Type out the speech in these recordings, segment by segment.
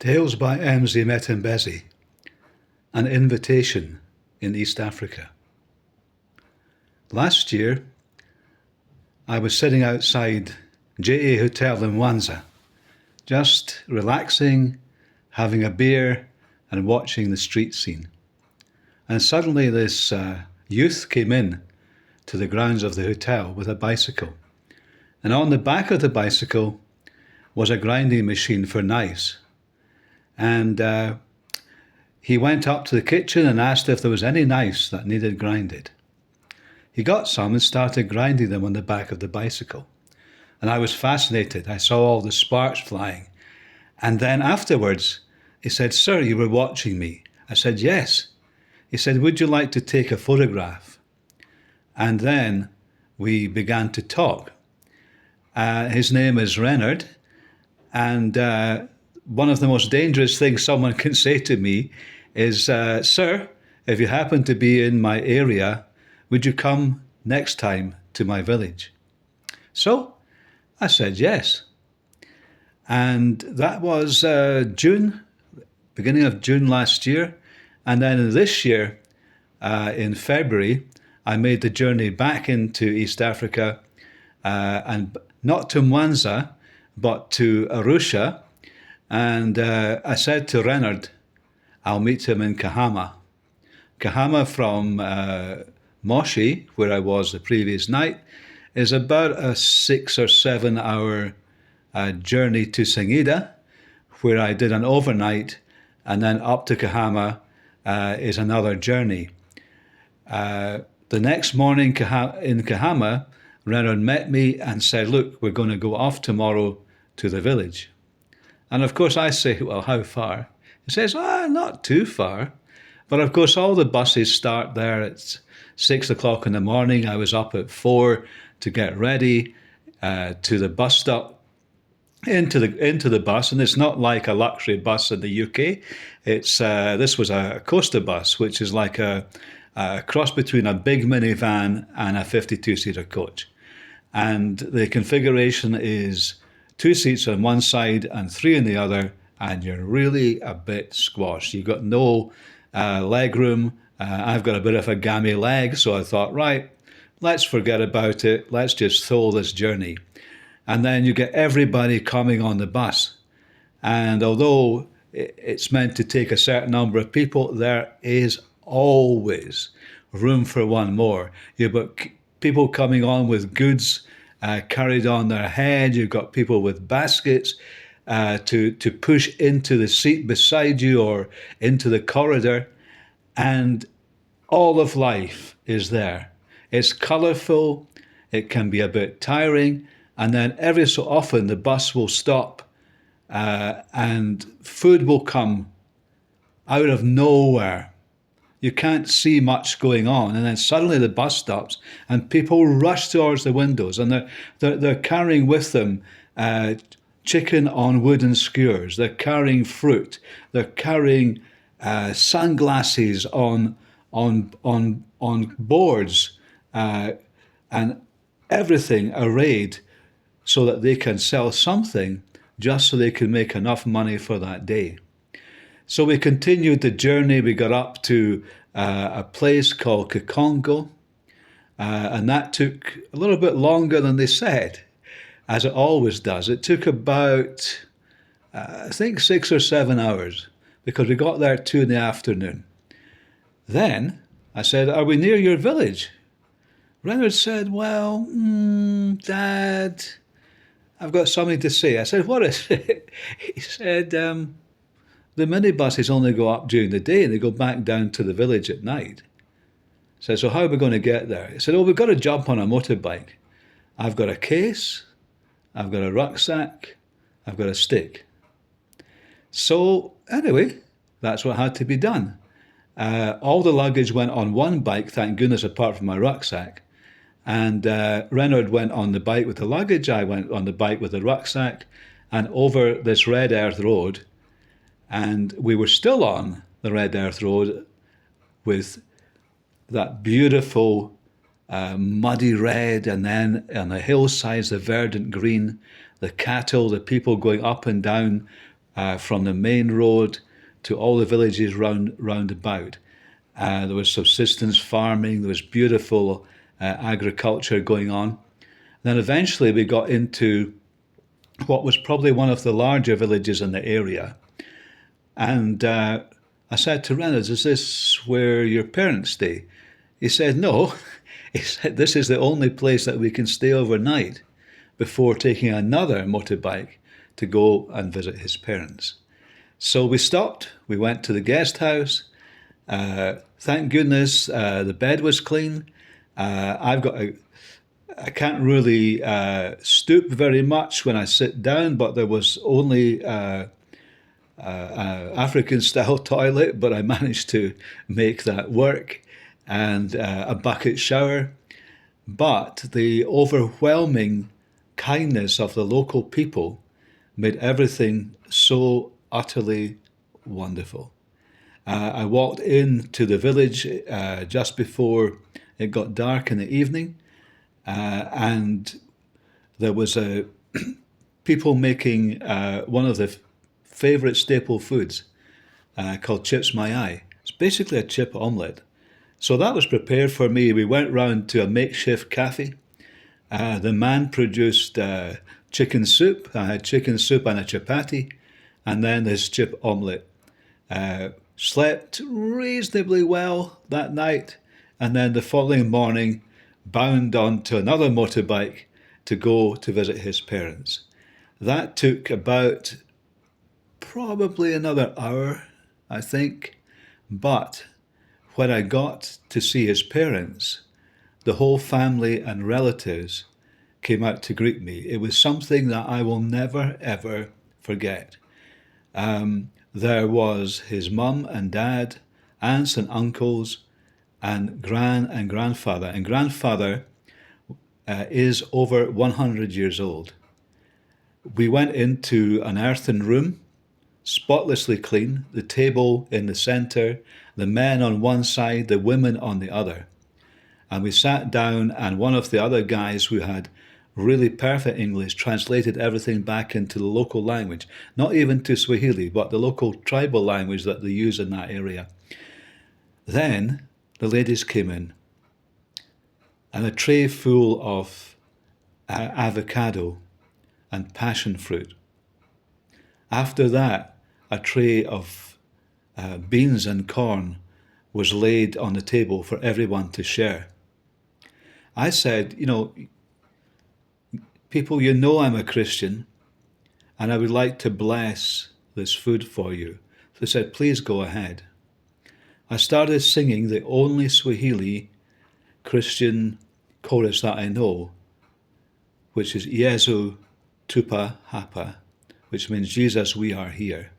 Tales by Mzee Mtembezi, an invitation in East Africa. Last year, I was sitting outside JA Hotel in Mwanza, just relaxing, having a beer and watching the street scene. And suddenly this youth came in to the grounds of the hotel with a bicycle. And on the back of the bicycle was a grinding machine for knives. And he went up to the kitchen and asked if there was any knives that needed grinded. He got some and started grinding them on the back of the bicycle. And I was fascinated. I saw all the sparks flying. And then afterwards, he said, "Sir, you were watching me." I said, "Yes." He said, "Would you like to take a photograph?" And then we began to talk. His name is Renard. And one of the most dangerous things someone can say to me is, "Sir, if you happen to be in my area, would you come next time to my village?" So I said yes. And that was June, beginning of June last year. And then this year, in February, I made the journey back into East Africa, and not to Mwanza, but to Arusha. And I said to Renard, I'll meet him in Kahama. Kahama from Moshi, where I was the previous night, is about a 6 or 7 hour journey to Singida, where I did an overnight, and then up to Kahama is another journey. The next morning in Kahama, Renard met me and said, "Look, we're going to go off tomorrow to the village." And of course I say, "Well, how far?" He says, "Not too far." But of course all the buses start there at 6 o'clock in the morning. I was up at 4 to get ready to the bus stop, into the bus. And it's not like a luxury bus in the UK. This was a coaster bus, which is like a cross between a big minivan and a 52-seater coach. And the configuration is 2 seats on one side and 3 on the other, and you're really a bit squashed. You've got no leg room. I've got a bit of a gammy leg, so I thought, right, let's forget about it. Let's just throw this journey. And then you get everybody coming on the bus. And although it's meant to take a certain number of people, there is always room for one more. You've got people coming on with goods carried on their head. You've got people with baskets to push into the seat beside you or into the corridor. And all of life is there. It's colourful. It can be a bit tiring. And then every so often the bus will stop and food will come out of nowhere. You can't see much going on, and then suddenly the bus stops, and people rush towards the windows, and they're carrying with them chicken on wooden skewers. They're carrying fruit. They're carrying sunglasses on boards, and everything arrayed so that they can sell something, just so they can make enough money for that day. So we continued the journey. We got up to a place called Kikongo, and that took a little bit longer than they said, as it always does. It took about, I think, 6 or 7 hours, because we got there at 2 in the afternoon. Then I said, "Are we near your village?" Renard said, "Well, Dad, I've got something to say." I said, "What is it?" He said, "The minibuses only go up during the day and they go back down to the village at night." I said, "So how are we going to get there?" He said, "Oh, we've got to jump on a motorbike. I've got a case, I've got a rucksack, I've got a stick." So anyway, that's what had to be done. All the luggage went on one bike, thank goodness, apart from my rucksack. And Renard went on the bike with the luggage. I went on the bike with the rucksack, and over this red earth road. And we were still on the red earth road with that beautiful muddy red, and then on the hillsides, the verdant green, the cattle, the people going up and down from the main road to all the villages round about. There was subsistence farming, there was beautiful agriculture going on. Then eventually we got into what was probably one of the larger villages in the area. And I said to Reynolds, is this where your parents stay? He said, no. He said, this is the only place that we can stay overnight before taking another motorbike to go and visit his parents. So we stopped, we went to the guest house. Thank goodness the bed was clean. I can't really stoop very much when I sit down, but there was only African-style toilet, but I managed to make that work, and a bucket shower. But the overwhelming kindness of the local people made everything so utterly wonderful. I walked into the village just before it got dark in the evening, and there was people making one of the favourite staple foods called chips my eye. It's basically a chip omelette. So that was prepared for me. We went round to a makeshift cafe. The man produced chicken soup. I had chicken soup and a chapati, and then this chip omelette. Slept reasonably well that night, and then the following morning bound onto another motorbike to go to visit his parents. That took about probably another hour, I think. But when I got to see his parents, the whole family and relatives came out to greet me. It was something that I will never, ever forget. There was his mum and dad, aunts and uncles, and gran and grandfather. And grandfather is over 100 years old. We went into an earthen room, spotlessly clean, the table in the centre, the men on one side, the women on the other. And we sat down, and one of the other guys who had really perfect English translated everything back into the local language, not even to Swahili, but the local tribal language that they use in that area. Then the ladies came in, and a tray full of avocado and passion fruit. After that, a tray of beans and corn was laid on the table for everyone to share. I said, people, I'm a Christian, and I would like to bless this food for you. So they said, please go ahead. I started singing the only Swahili Christian chorus that I know, which is Yesu Tupa Hapa, which means Jesus, we are here.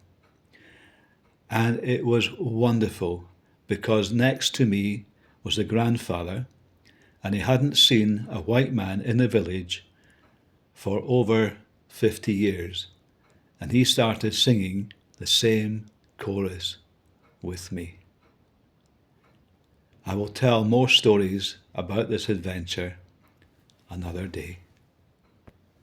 And it was wonderful, because next to me was the grandfather, and he hadn't seen a white man in the village for over 50 years. And he started singing the same chorus with me. I will tell more stories about this adventure another day.